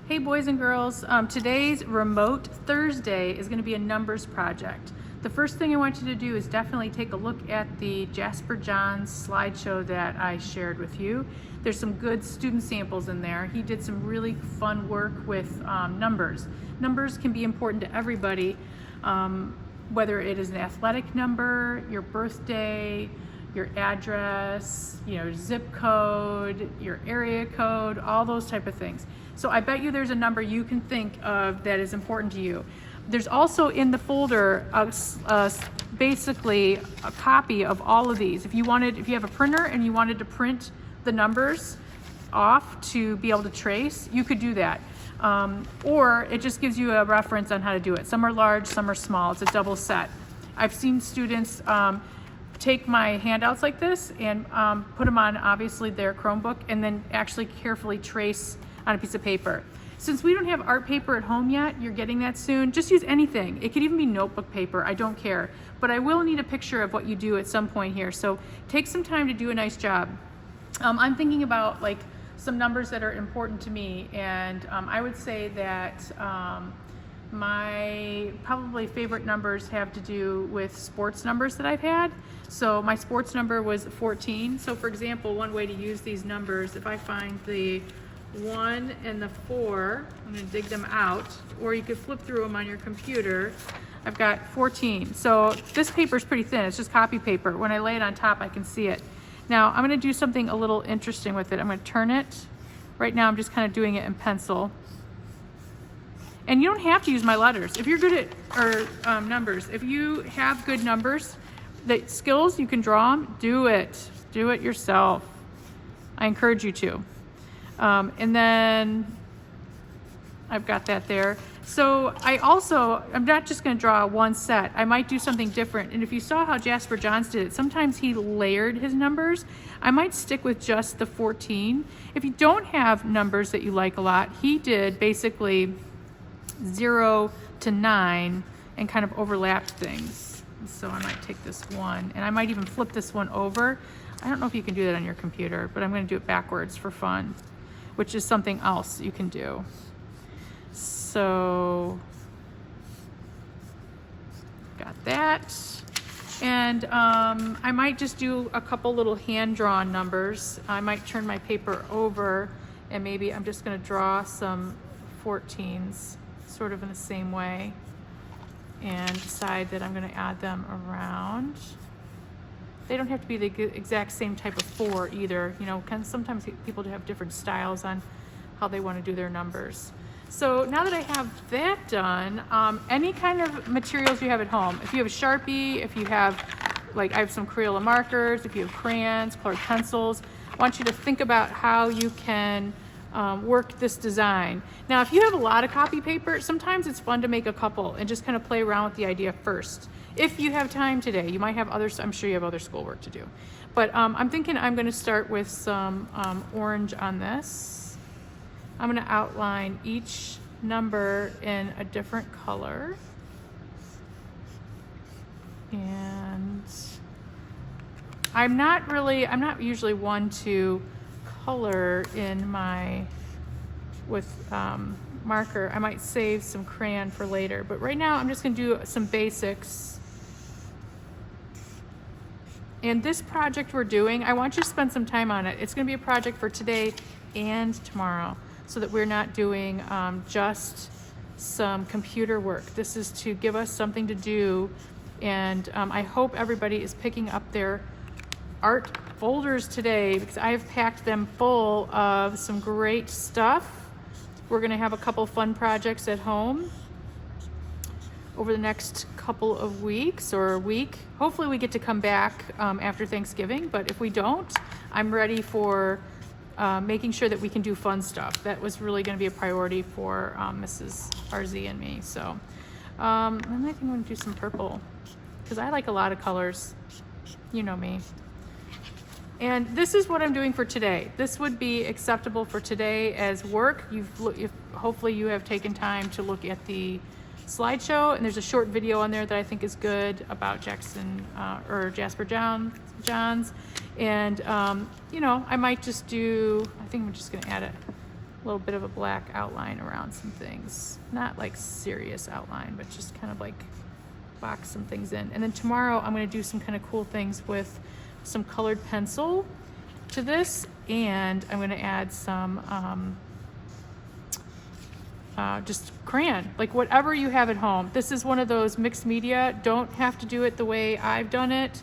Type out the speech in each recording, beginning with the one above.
Hey boys and girls, today's remote Thursday is going to be a numbers project. The first thing I want you to do is definitely take a look at the Jasper Johns slideshow that I shared with you. There's some good student samples in there. He did some really fun work with numbers. Numbers can be important to everybody, whether it is an athletic number, your birthday, your address, your zip code, your area code, all those type of things. So I bet you there's a number you can think of that is important to you. There's also in the folder basically a copy of all of these. If you have a printer and you wanted to print the numbers off to be able to trace, you could do that. Or it just gives you a reference on how to do it. Some are large, some are small. It's a double set. I've seen students take my handouts like this and put them on obviously their Chromebook and then actually carefully trace on a piece of paper. Since we don't have art paper at home yet, you're getting that soon, just use anything. It could even be notebook paper, I don't care. But I will need a picture of what you do at some point here, so take some time to do a nice job. I'm thinking about like some numbers that are important to me, and I would say that my probably favorite numbers have to do with sports numbers that I've had. So my sports number was 14. So for example, one way to use these numbers, if I find the 1 and the 4, I'm going to dig them out, or you could flip through them on your computer. I've got 14. So this paper is pretty thin, it's just copy paper. When I lay it on top, I can see it. Now I'm going to do something a little interesting with it. I'm going to turn it. Right now I'm just kind of doing it in pencil. And you don't have to use my letters. If you're good at numbers, if you have good numbers, the skills, you can draw them, do it. Do it yourself. I encourage you to. And then I've got that there. So I'm not just going to draw one set. I might do something different. And if you saw how Jasper Johns did it, sometimes he layered his numbers. I might stick with just the 14. If you don't have numbers that you like a lot, he did basically 0 to 9 and kind of overlapped things. So I might take this one, and I might even flip this one over. I don't know if you can do that on your computer, but I'm going to do it backwards for fun, which is something else you can do. So got that. And I might just do a couple little hand-drawn numbers. I might turn my paper over, and maybe I'm just going to draw some 14s sort of in the same way, and decide that I'm going to add them around. They don't have to be the exact same type of 4 either. Sometimes people do have different styles on how they want to do their numbers. So now that I have that done, any kind of materials you have at home, if you have a Sharpie, if you have, I have some Crayola markers, if you have crayons, colored pencils, I want you to think about how you can work this design. Now, if you have a lot of copy paper, sometimes it's fun to make a couple and just kind of play around with the idea first. If you have time today, you might have others. I'm sure you have other schoolwork to do. But I'm thinking I'm going to start with some orange on this. I'm going to outline each number in a different color. And I'm not usually one to color in with marker. I might save some crayon for later, but right now I'm just going to do some basics. And this project we're doing, I want you to spend some time on it. It's going to be a project for today and tomorrow, so that we're not doing just some computer work. This is to give us something to do, and I hope everybody is picking up their art folders today, because I have packed them full of some great stuff. We're going to have a couple fun projects at home over the next couple of weeks, or a week. Hopefully we get to come back after Thanksgiving, but if we don't, I'm ready for making sure that we can do fun stuff. That was really going to be a priority for Mrs. RZ and me. So I think I'm going to do some purple, because I like a lot of colors. You know me. And this is what I'm doing for today. This would be acceptable for today as work. Hopefully you have taken time to look at the slideshow, and there's a short video on there that I think is good about Jasper Johns. And I might just do, I think I'm just going to add a little bit of a black outline around some things. Not like serious outline, but just kind of like box some things in. And then tomorrow I'm going to do some kind of cool things with some colored pencil to this, and I'm going to add some just crayon, like whatever you have at home. This is one of those mixed media. Don't have to do it the way I've done it.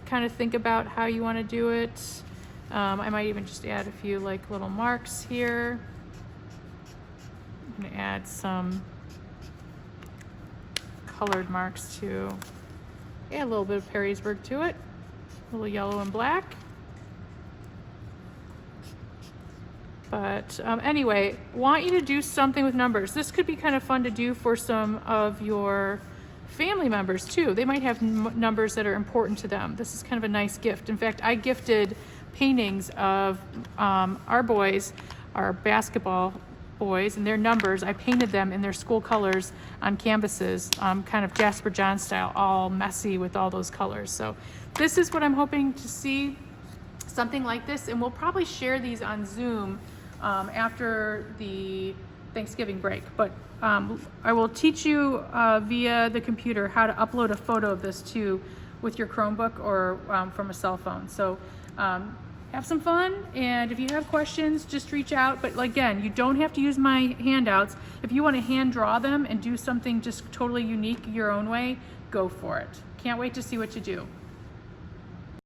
Kind of think about how you want to do it. I might even just add a few like little marks here. I'm going to add some colored marks to add a little bit of Perrysburg to it. A little yellow and black. But anyway, want you to do something with numbers. This could be kind of fun to do for some of your family members too. They might have numbers that are important to them. This is kind of a nice gift. In fact, I gifted paintings of our boys, our basketball boys, and their numbers. I painted them in their school colors on canvases, kind of Jasper John style, all messy with all those colors. So this is what I'm hoping to see, something like this, and we'll probably share these on Zoom after the Thanksgiving break. But I will teach you via the computer how to upload a photo of this too with your Chromebook or from a cell phone. So have some fun, and if you have questions, just reach out. But again, you don't have to use my handouts. If you want to hand draw them and do something just totally unique your own way, go for it. Can't wait to see what you do.